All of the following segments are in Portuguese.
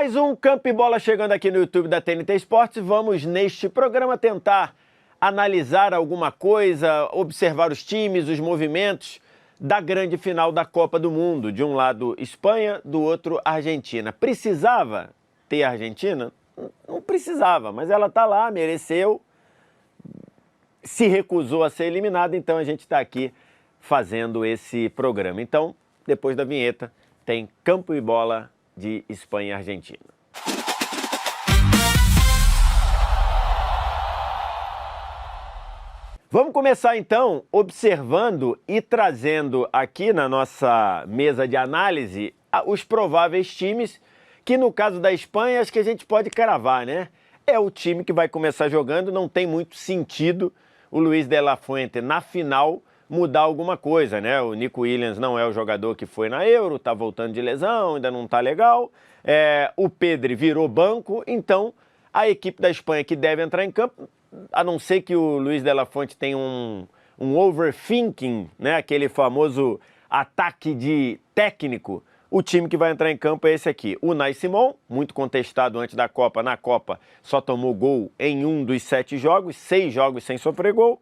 Mais um Campo e Bola chegando aqui no YouTube da TNT Esportes. Vamos, neste programa, tentar analisar alguma coisa, observar os times, os movimentos da grande final da Copa do Mundo. De um lado, Espanha, do outro, Argentina. Precisava ter a Argentina? Não precisava, mas ela está lá, mereceu, se recusou a ser eliminada, então a gente está aqui fazendo esse programa. Então, depois da vinheta, tem Campo e Bola de Espanha e Argentina. Vamos começar então observando e trazendo aqui na nossa mesa de análise os prováveis times que no caso da Espanha acho que a gente pode cravar, né? É o time que vai começar jogando, não tem muito sentido o Luis de la Fuente na final mudar alguma coisa, né? O Nico Williams não é o jogador que foi na Euro, tá voltando de lesão, ainda não tá legal. O Pedri virou banco, então a equipe da Espanha que deve entrar em campo, a não ser que o Luis de la Fuente tenha um overthinking, né? Aquele famoso ataque de técnico, o time que vai entrar em campo é esse aqui. O Unai Simón, muito contestado antes da Copa, na Copa só tomou gol em 1 dos 7 jogos, 6 jogos sem sofrer gol.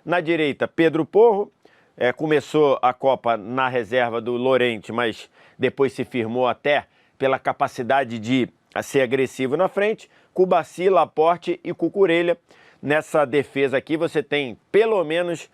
Na direita, Pedro Porro, começou a Copa na reserva do Llorente, mas depois se firmou até pela capacidade de ser agressivo na frente. Cubarsí, Laporte e Cucurella. Nessa defesa aqui você tem pelo menos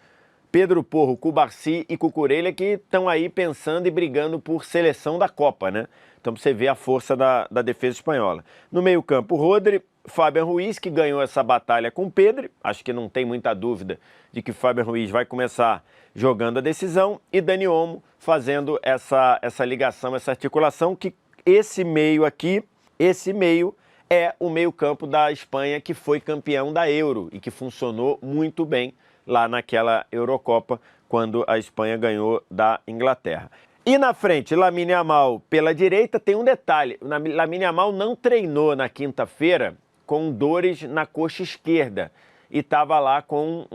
Pedro Porro, Cubarsí e Cucurella que estão aí pensando e brigando por seleção da Copa, né? Então você vê a força da defesa espanhola. No meio campo, Rodri, Fabián Ruiz, que ganhou essa batalha com o Pedri, acho que não tem muita dúvida de que Fabián Ruiz vai começar jogando a decisão, e Dani Olmo fazendo essa ligação, essa articulação, que esse meio aqui, esse meio é o meio campo da Espanha que foi campeão da Euro e que funcionou muito bem lá naquela Eurocopa, quando a Espanha ganhou da Inglaterra. E na frente, Lamine Yamal pela direita. Tem um detalhe, Lamine Yamal não treinou na quinta-feira com dores na coxa esquerda e estava lá com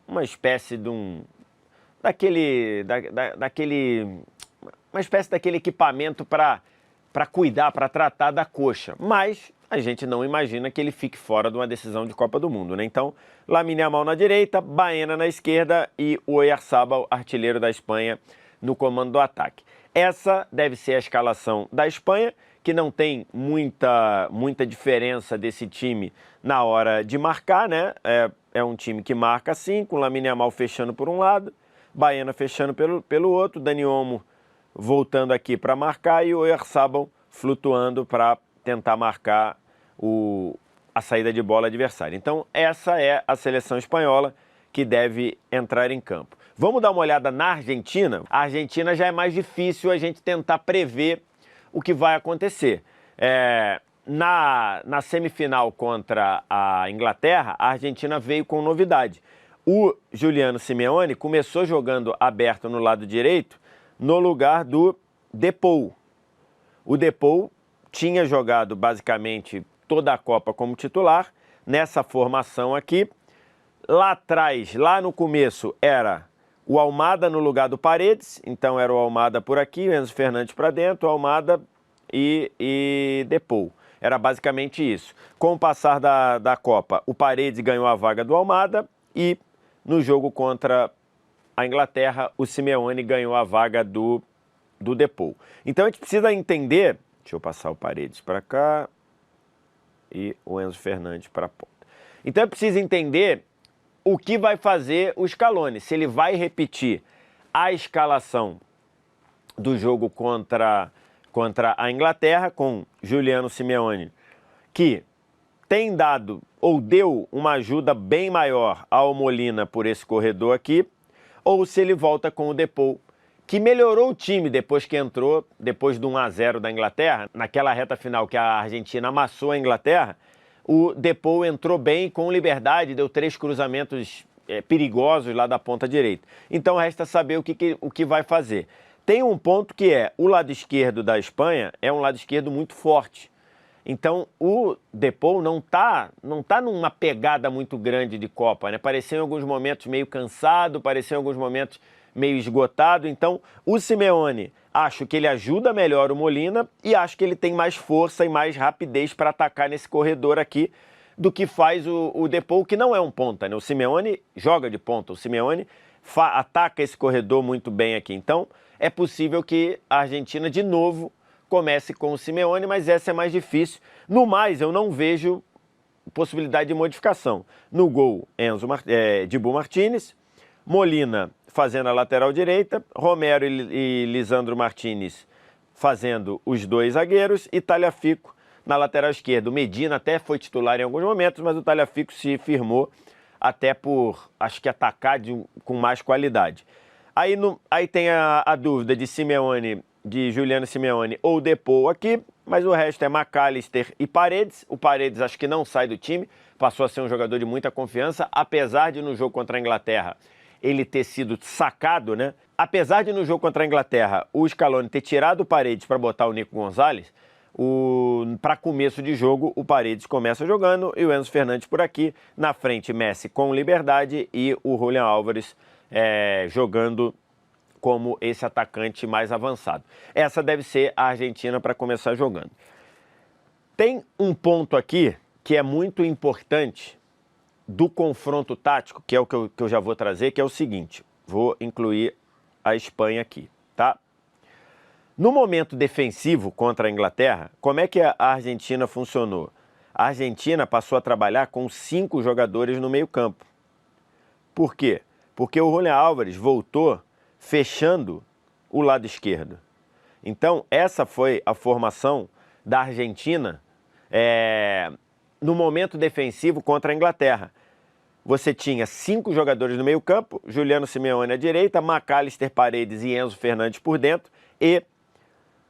uma espécie de uma espécie daquele equipamento para cuidar, para tratar da coxa, mas a gente não imagina que ele fique fora de uma decisão de Copa do Mundo, né? Então, Lamine Yamal na direita, Baena na esquerda e o Oyarzabal, artilheiro da Espanha, no comando do ataque. Essa deve ser a escalação da Espanha, que não tem muita diferença desse time na hora de marcar, né? É um time que marca assim, com Lamine Yamal fechando por um lado, Baena fechando pelo outro, Dani Olmo voltando aqui para marcar e o Oyarzabal flutuando para tentar marcar a saída de bola adversária. Então essa é a seleção espanhola que deve entrar em campo. Vamos dar uma olhada na Argentina? A Argentina já é mais difícil a gente tentar prever o que vai acontecer. Na semifinal contra a Inglaterra, a Argentina veio com novidade. O Giuliano Simeone começou jogando aberto no lado direito, no lugar do Depou. O Depou tinha jogado basicamente toda a Copa como titular, nessa formação aqui. Lá atrás, lá no começo, era o Almada no lugar do Paredes, então era o Almada por aqui, o Enzo Fernandes para dentro, o Almada e Depou. Era basicamente isso. Com o passar da Copa, o Paredes ganhou a vaga do Almada e no jogo contra a Inglaterra, o Simeone ganhou a vaga do Depou. Então a gente precisa entender, deixa eu passar o Paredes para cá e o Enzo Fernandes para a ponta. Então é preciso entender o que vai fazer o Scaloni, se ele vai repetir a escalação do jogo contra a Inglaterra com Giuliano Simeone, que tem dado ou deu uma ajuda bem maior ao Molina por esse corredor aqui, ou se ele volta com o Depou, que melhorou o time depois que entrou, depois do 1-0 da Inglaterra, naquela reta final que a Argentina amassou a Inglaterra, o Depou entrou bem, com liberdade, deu 3 cruzamentos perigosos lá da ponta direita. Então resta saber o que vai fazer. Tem um ponto que o lado esquerdo da Espanha é um lado esquerdo muito forte. Então o Depou não tá numa pegada muito grande de Copa, né? Pareceu em alguns momentos meio cansado, pareceu em alguns momentos meio esgotado. Então o Simeone Acho que ele ajuda melhor o Molina e acho que ele tem mais força e mais rapidez para atacar nesse corredor aqui do que faz o Depou, que não é um ponta, né? O Simeone joga de ponta, o Simeone ataca esse corredor muito bem aqui. Então, é possível que a Argentina, de novo, comece com o Simeone, mas essa é mais difícil. No mais, eu não vejo possibilidade de modificação. No gol, Dibu Martínez, Molina fazendo a lateral direita, Romero e Lisandro Martínez fazendo os dois zagueiros e Tagliafico na lateral esquerda. O Medina até foi titular em alguns momentos, mas o Tagliafico se firmou até por, acho que, atacar com mais qualidade. Aí tem a dúvida de Simeone, de Juliano Simeone ou Depou aqui, mas o resto é McAllister e Paredes. O Paredes acho que não sai do time, passou a ser um jogador de muita confiança, apesar de no jogo contra a Inglaterra ele ter sido sacado, né? Apesar de no jogo contra a Inglaterra o Scaloni ter tirado o Paredes para botar o Nico Gonzalez, para começo de jogo o Paredes começa jogando e o Enzo Fernandes por aqui, na frente Messi com liberdade e o Julián Álvares jogando como esse atacante mais avançado. Essa deve ser a Argentina para começar jogando. Tem um ponto aqui que é muito importante do confronto tático, que é o que eu já vou trazer, que é o seguinte, vou incluir a Espanha aqui, tá? No momento defensivo contra a Inglaterra, como é que a Argentina funcionou? A Argentina passou a trabalhar com 5 jogadores no meio-campo. Por quê? Porque o Julián Álvares voltou fechando o lado esquerdo. Então, essa foi a formação da Argentina no momento defensivo contra a Inglaterra. Você tinha 5 jogadores no meio-campo, Juliano Simeone à direita, McAllister, Paredes e Enzo Fernandes por dentro e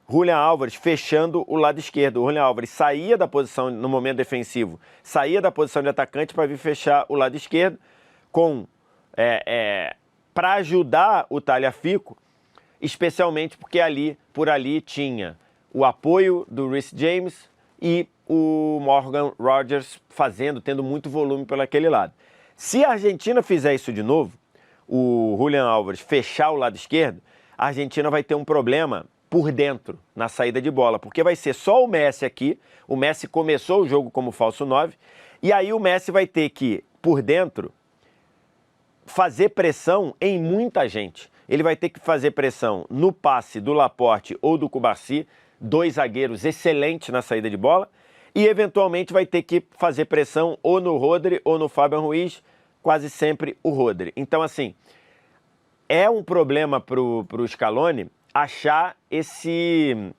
Julián Álvares fechando o lado esquerdo. O Julián Álvares saía da posição, no momento defensivo, saía da posição de atacante para vir fechar o lado esquerdo para ajudar o Tagliafico, especialmente porque por ali tinha o apoio do Reece James e o Morgan Rogers tendo muito volume por aquele lado. Se a Argentina fizer isso de novo, o Julián Álvares fechar o lado esquerdo, a Argentina vai ter um problema por dentro, na saída de bola, porque vai ser só o Messi aqui, o Messi começou o jogo como falso 9, e aí o Messi vai ter que, por dentro, fazer pressão em muita gente. Ele vai ter que fazer pressão no passe do Laporte ou do Cubarsí, 2 zagueiros excelentes na saída de bola, e eventualmente vai ter que fazer pressão ou no Rodri ou no Fabián Ruiz, quase sempre o Rodri. Então, assim, é um problema para o Scaloni achar esse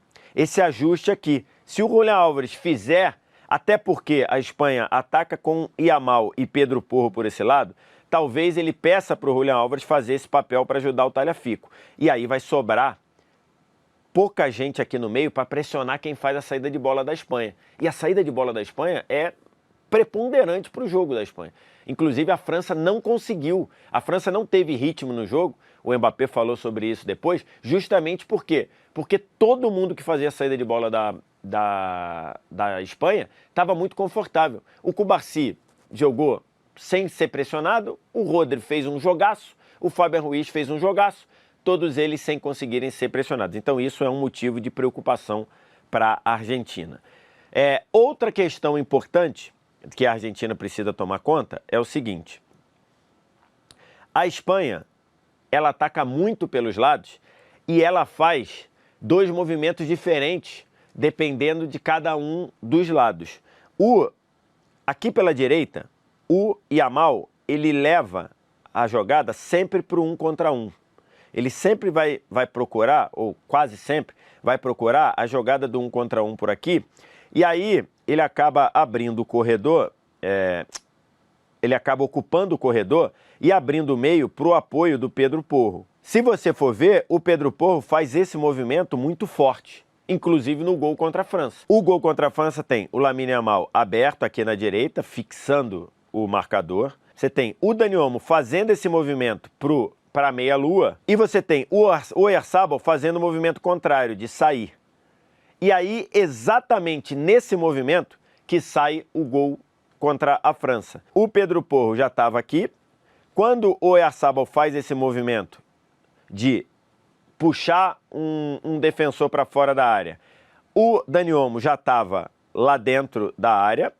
ajuste aqui. Se o Julián Álvares fizer, até porque a Espanha ataca com Yamal e Pedro Porro por esse lado, talvez ele peça para o Julián Álvares fazer esse papel para ajudar o Tagliafico. E aí vai sobrar pouca gente aqui no meio para pressionar quem faz a saída de bola da Espanha. E a saída de bola da Espanha é preponderante para o jogo da Espanha. Inclusive a França não conseguiu, a França não teve ritmo no jogo, o Mbappé falou sobre isso depois, justamente por quê? Porque todo mundo que fazia a saída de bola da Espanha estava muito confortável. O Cubarsí jogou sem ser pressionado, o Rodri fez um jogaço, o Fabián Ruiz fez um jogaço, todos eles sem conseguirem ser pressionados. Então isso é um motivo de preocupação para a Argentina. Outra questão importante que a Argentina precisa tomar conta é o seguinte. A Espanha, ela ataca muito pelos lados e ela faz 2 movimentos diferentes dependendo de cada um dos lados. Aqui pela direita, o Yamal, ele leva a jogada sempre para o 1 contra 1. Ele sempre vai procurar, ou quase sempre, vai procurar a jogada do 1 contra 1 por aqui, e aí ele acaba abrindo o corredor, ele acaba ocupando o corredor e abrindo o meio para o apoio do Pedro Porro. Se você for ver, o Pedro Porro faz esse movimento muito forte, inclusive no gol contra a França. O gol contra a França tem o Lamine Yamal aberto aqui na direita, fixando o marcador. Você tem o Dani Olmo fazendo esse movimento para a meia-lua, e você tem o Oyarzabal fazendo o movimento contrário, de sair. E aí, exatamente nesse movimento, que sai o gol contra a França. O Pedro Porro já estava aqui. Quando o Oyarzabal faz esse movimento de puxar um defensor para fora da área. O Dani Olmo já estava lá dentro da área.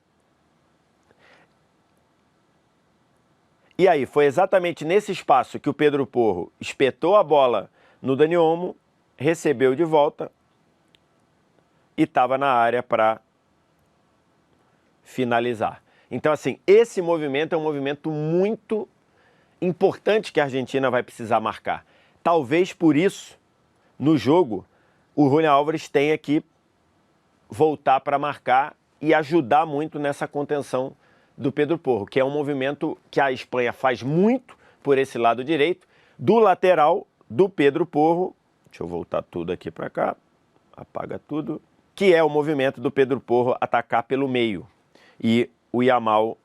E aí, foi exatamente nesse espaço que o Pedro Porro espetou a bola no Dani Olmo, recebeu de volta e estava na área para finalizar. Então, assim, esse movimento é um movimento muito importante que a Argentina vai precisar marcar. Talvez por isso, no jogo, o Julián Álvares tenha que voltar para marcar e ajudar muito nessa contenção do Pedro Porro, que é um movimento que a Espanha faz muito por esse lado direito, do lateral do Pedro Porro. Deixa eu voltar tudo aqui para cá, apaga tudo. Que é o movimento do Pedro Porro atacar pelo meio e o Yamal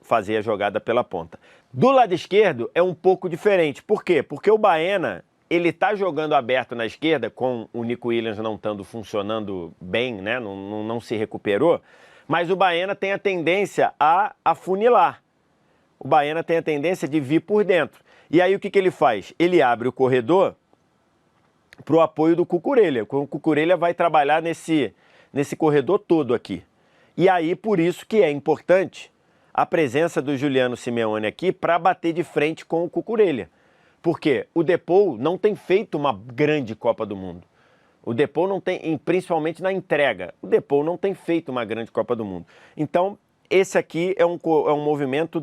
fazer a jogada pela ponta. Do lado esquerdo é um pouco diferente. Por quê? Porque o Baena, ele tá jogando aberto na esquerda, com o Nico Williams não estando funcionando bem, né? Não se recuperou, mas o Baena tem a tendência a afunilar. O Baena tem a tendência de vir por dentro. E aí o que ele faz? Ele abre o corredor para o apoio do Cucurella. O Cucurella vai trabalhar nesse corredor todo aqui. E aí, por isso que é importante a presença do Giuliano Simeone aqui para bater de frente com o Cucurella. Porque o Depou não tem feito uma grande Copa do Mundo. O Depou não tem, principalmente na entrega, o Depou não tem feito uma grande Copa do Mundo. Então, esse aqui é um movimento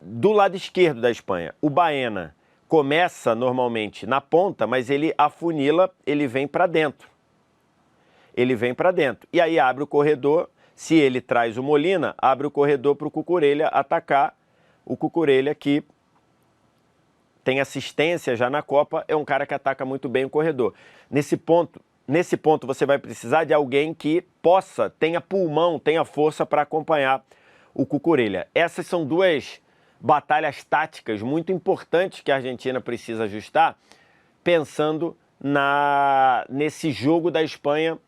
do lado esquerdo da Espanha. O Baena começa normalmente na ponta, mas ele afunila, ele vem para dentro. Ele vem para dentro. E aí abre o corredor. Se ele traz o Molina, abre o corredor para o Cucurella atacar. O Cucurella, que tem assistência já na Copa, é um cara que ataca muito bem o corredor. Nesse ponto você vai precisar de alguém que tenha pulmão, tenha força para acompanhar o Cucurella. Essas são duas batalhas táticas muito importantes que a Argentina precisa ajustar, pensando nesse jogo da Espanha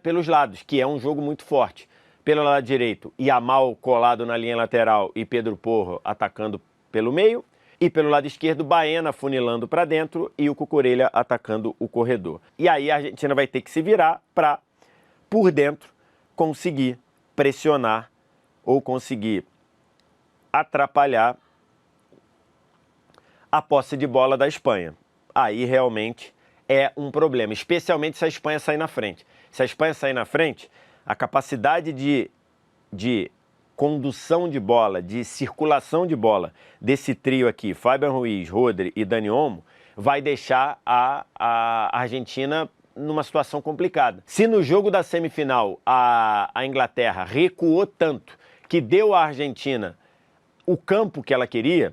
pelos lados, que é um jogo muito forte. Pelo lado direito, Yamal colado na linha lateral e Pedro Porro atacando pelo meio. E pelo lado esquerdo, Baena funilando para dentro e o Cucurella atacando o corredor. E aí a Argentina vai ter que se virar para, por dentro, conseguir pressionar ou conseguir atrapalhar a posse de bola da Espanha. Aí realmente é um problema, especialmente se a Espanha sair na frente. Se a Espanha sair na frente, a capacidade de condução de bola, de circulação de bola desse trio aqui, Fabián Ruiz, Rodri e Dani Olmo, vai deixar a Argentina numa situação complicada. Se no jogo da semifinal a Inglaterra recuou tanto que deu à Argentina o campo que ela queria,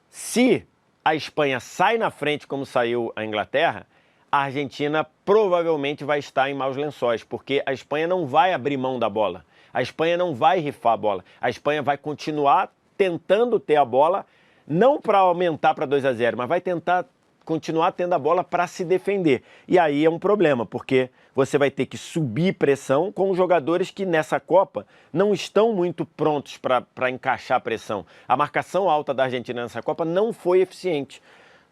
se a Espanha sai na frente como saiu a Inglaterra, a Argentina provavelmente vai estar em maus lençóis, porque a Espanha não vai abrir mão da bola. A Espanha não vai rifar a bola. A Espanha vai continuar tentando ter a bola, não para aumentar para 2-0, mas vai tentar continuar tendo a bola para se defender. E aí é um problema, porque você vai ter que subir pressão com jogadores que nessa Copa não estão muito prontos para encaixar pressão. A marcação alta da Argentina nessa Copa não foi eficiente.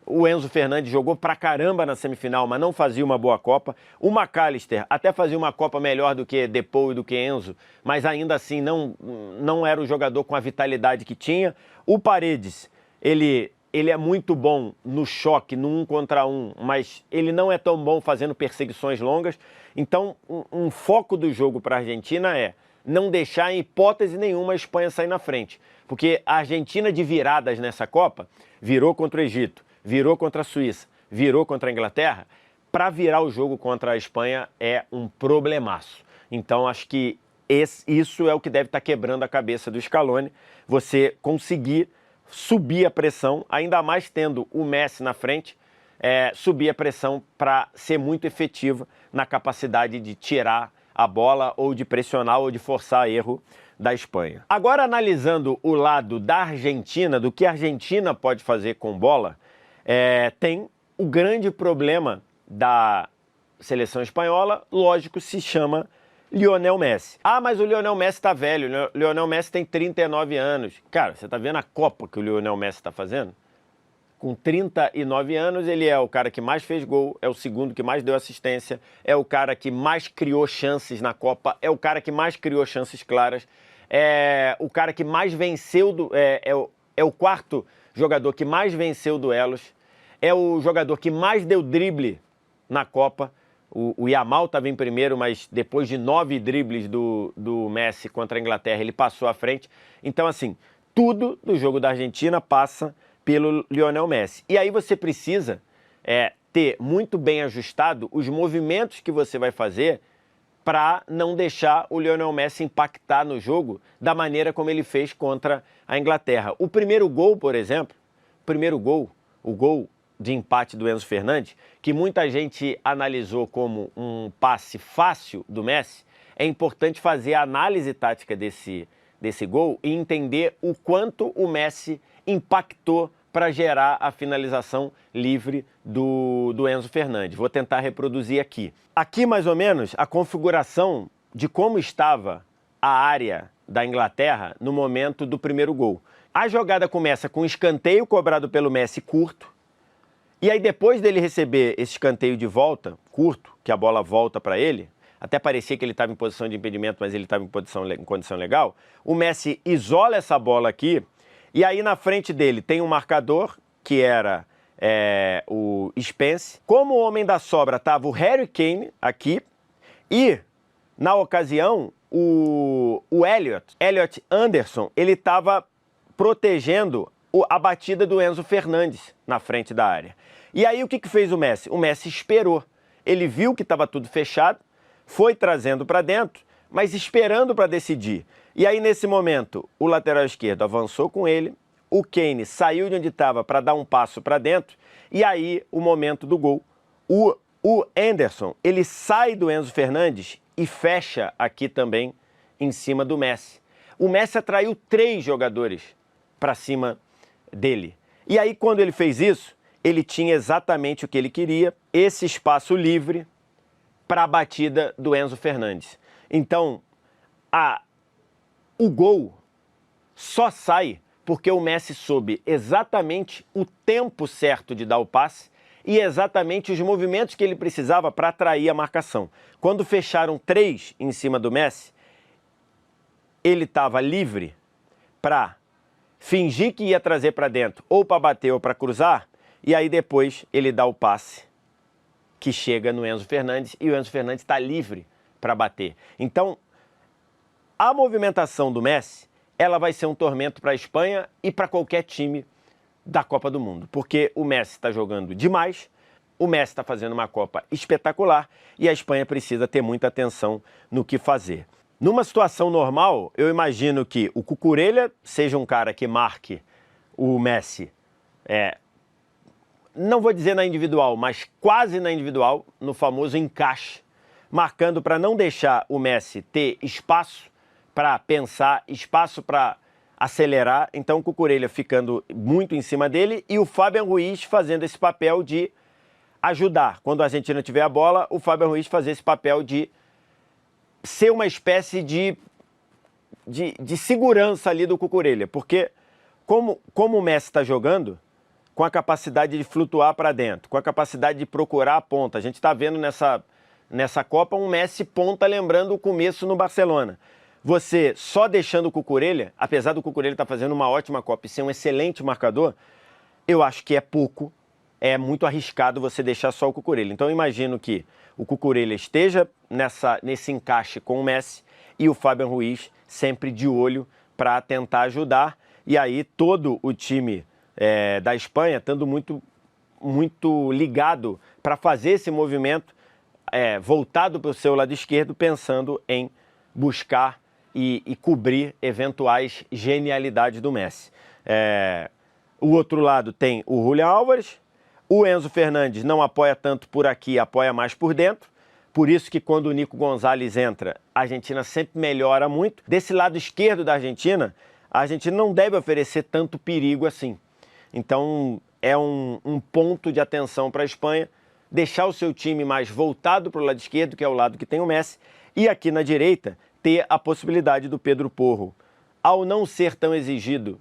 O Enzo Fernandes jogou pra caramba na semifinal, mas não fazia uma boa Copa. O McAllister até fazia uma Copa melhor do que Depou e do que Enzo, mas ainda assim não era o jogador com a vitalidade que tinha. O Paredes, ele é muito bom no choque, no 1 contra 1, mas ele não é tão bom fazendo perseguições longas. Então, um foco do jogo para a Argentina é não deixar em hipótese nenhuma a Espanha sair na frente. Porque a Argentina de viradas nessa Copa virou contra o Egito, virou contra a Suíça, virou contra a Inglaterra. Para virar o jogo contra a Espanha é um problemaço. Então acho que isso é o que deve estar quebrando a cabeça do Scaloni. Você conseguir subir a pressão, ainda mais tendo o Messi na frente, subir a pressão para ser muito efetiva na capacidade de tirar a bola ou de pressionar ou de forçar erro da Espanha. Agora analisando o lado da Argentina, do que a Argentina pode fazer com bola, tem o grande problema da seleção espanhola, lógico, se chama Lionel Messi. Ah, mas o Lionel Messi tá velho, o Lionel Messi tem 39 anos. Cara, você tá vendo a Copa que o Lionel Messi tá fazendo? Com 39 anos, ele é o cara que mais fez gol, é o segundo que mais deu assistência, é o cara que mais criou chances na Copa, é o cara que mais criou chances claras, é o cara que mais venceu, é o quarto jogador que mais venceu duelos, é o jogador que mais deu drible na Copa. O Yamal estava em primeiro, mas depois de 9 dribles do Messi contra a Inglaterra, ele passou à frente. Então, assim, tudo do jogo da Argentina passa pelo Lionel Messi. E aí você precisa ter muito bem ajustado os movimentos que você vai fazer para não deixar o Lionel Messi impactar no jogo da maneira como ele fez contra a Inglaterra. O primeiro gol, por exemplo, o gol de empate do Enzo Fernandes, que muita gente analisou como um passe fácil do Messi, é importante fazer a análise tática desse gol e entender o quanto o Messi impactou para gerar a finalização livre do Enzo Fernandes. Vou tentar reproduzir aqui. Aqui, mais ou menos, a configuração de como estava a área da Inglaterra no momento do primeiro gol. A jogada começa com um escanteio cobrado pelo Messi curto, e aí depois dele receber esse escanteio de volta, curto, que a bola volta para ele, até parecia que ele estava em posição de impedimento, mas ele estava em condição legal, o Messi isola essa bola aqui, e aí na frente dele tem um marcador, que era o Spence. Como homem da sobra estava o Harry Kane aqui, e na ocasião o Elliot Anderson, ele estava protegendo a batida do Enzo Fernandes na frente da área. E aí o que fez o Messi? O Messi esperou. Ele viu que estava tudo fechado, foi trazendo para dentro, mas esperando para decidir. E aí nesse momento o lateral esquerdo avançou com ele, o Kane saiu de onde estava para dar um passo para dentro, e aí o momento do gol. O Anderson, ele sai do Enzo Fernandes e fecha aqui também em cima do Messi. O Messi atraiu 3 jogadores para cima dele. E aí quando ele fez isso, ele tinha exatamente o que ele queria, esse espaço livre para a batida do Enzo Fernandes. Então, o gol só sai porque o Messi soube exatamente o tempo certo de dar o passe e exatamente os movimentos que ele precisava para atrair a marcação. Quando fecharam 3 em cima do Messi, ele estava livre para fingir que ia trazer para dentro, ou para bater ou para cruzar, e aí depois ele dá o passe que chega no Enzo Fernandes, e o Enzo Fernandes está livre para bater. Então, a movimentação do Messi, ela vai ser um tormento para a Espanha e para qualquer time da Copa do Mundo, porque o Messi está jogando demais, o Messi está fazendo uma Copa espetacular e a Espanha precisa ter muita atenção no que fazer. Numa situação normal, eu imagino que o Cucurella seja um cara que marque o Messi, não vou dizer na individual, mas quase na individual, no famoso encaixe, marcando para não deixar o Messi ter espaço para pensar, espaço para acelerar. Então o Cucurella ficando muito em cima dele e o Fabian Ruiz fazendo esse papel de ajudar. Quando a Argentina tiver a bola, o Fabian Ruiz fazer esse papel de ser uma espécie de segurança ali do Cucurella, porque como o Messi está jogando, com a capacidade de flutuar para dentro, com a capacidade de procurar a ponta, a gente está vendo nessa Copa um Messi ponta lembrando o começo no Barcelona. Você só deixando o Cucurella, apesar do Cucurella estar fazendo uma ótima Copa e ser um excelente marcador, eu acho que é pouco, é muito arriscado você deixar só o Cucurella. Então eu imagino que o Cucurella esteja nesse encaixe com o Messi e o Fabian Ruiz sempre de olho para tentar ajudar. E aí todo o time da Espanha estando muito ligado para fazer esse movimento voltado para o seu lado esquerdo, pensando em buscar e cobrir eventuais genialidades do Messi. O outro lado tem o Julián Álvares. O Enzo Fernandes não apoia tanto por aqui, apoia mais por dentro. Por isso que quando o Nico Gonzalez entra, a Argentina sempre melhora muito. Desse lado esquerdo da Argentina, a Argentina não deve oferecer tanto perigo assim. Então é um ponto de atenção para a Espanha, deixar o seu time mais voltado para o lado esquerdo, que é o lado que tem o Messi, e aqui na direita ter a possibilidade do Pedro Porro, ao não ser tão exigido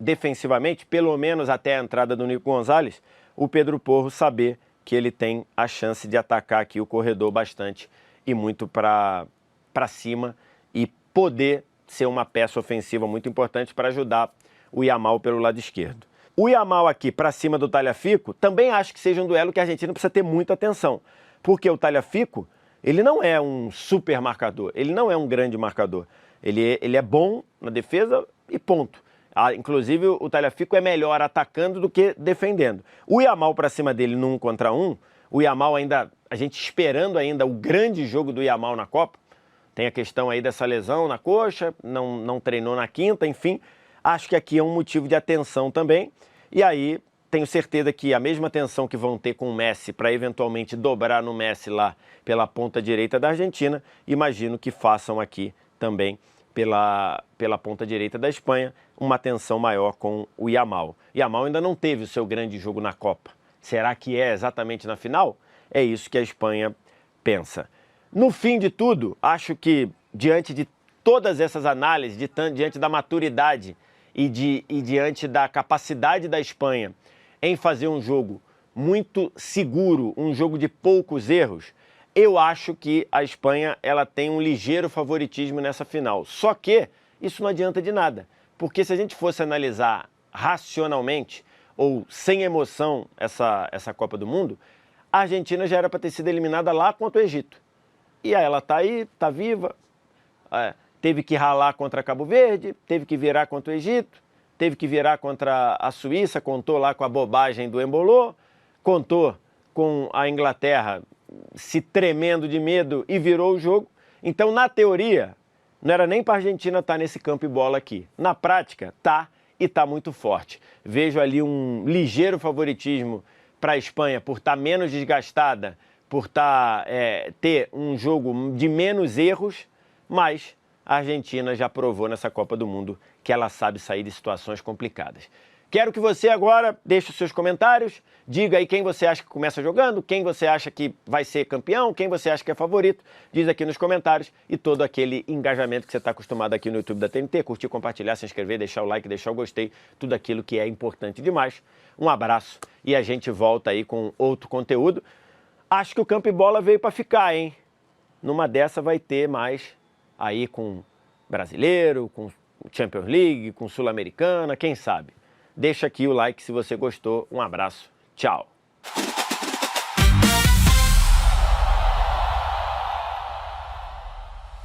defensivamente, pelo menos até a entrada do Nico Gonzalez, o Pedro Porro saber que ele tem a chance de atacar aqui o corredor bastante e muito para cima e poder ser uma peça ofensiva muito importante para ajudar o Yamal pelo lado esquerdo. O Yamal aqui para cima do Tagliafico, também acho que seja um duelo que a Argentina precisa ter muita atenção, porque o Tagliafico, ele não é um super marcador, ele não é um grande marcador, ele é bom na defesa e ponto. Inclusive o Tagliafico é melhor atacando do que defendendo. O Yamal para cima dele no 1 contra 1, o Yamal ainda, a gente esperando ainda o grande jogo do Yamal na Copa, tem a questão aí dessa lesão na coxa, não treinou na quinta, enfim, acho que aqui é um motivo de atenção também. E aí, tenho certeza que a mesma atenção que vão ter com o Messi para eventualmente dobrar no Messi lá pela ponta direita da Argentina, imagino que façam aqui também pela ponta direita da Espanha, uma atenção maior com o Yamal. Yamal ainda não teve o seu grande jogo na Copa. Será que é exatamente na final? É isso que a Espanha pensa. No fim de tudo, acho que diante de todas essas análises, diante da maturidade e diante da capacidade da Espanha em fazer um jogo muito seguro, um jogo de poucos erros, eu acho que a Espanha ela tem um ligeiro favoritismo nessa final. Só que isso não adianta de nada, porque se a gente fosse analisar racionalmente ou sem emoção essa Copa do Mundo, a Argentina já era para ter sido eliminada lá contra o Egito. E aí ela está aí, está viva, teve que ralar contra Cabo Verde, teve que virar contra o Egito, teve que virar contra a Suíça, contou lá com a bobagem do Embolô, contou com a Inglaterra se tremendo de medo e virou o jogo. Então, na teoria, não era nem para a Argentina estar nesse campo e bola aqui. Na prática, tá e tá muito forte. Vejo ali um ligeiro favoritismo para a Espanha por estar menos desgastada, por ter um jogo de menos erros, mas a Argentina já provou nessa Copa do Mundo que ela sabe sair de situações complicadas. Quero que você agora deixe os seus comentários, diga aí quem você acha que começa jogando, quem você acha que vai ser campeão, quem você acha que é favorito, diz aqui nos comentários e todo aquele engajamento que você está acostumado aqui no YouTube da TNT, curtir, compartilhar, se inscrever, deixar o like, deixar o gostei, tudo aquilo que é importante demais. Um abraço e a gente volta aí com outro conteúdo. Acho que o Campo e Bola veio para ficar, hein? Numa dessa vai ter mais aí com brasileiro, com Champions League, com Sul-Americana, quem sabe? Deixa aqui o like se você gostou. Um abraço. Tchau.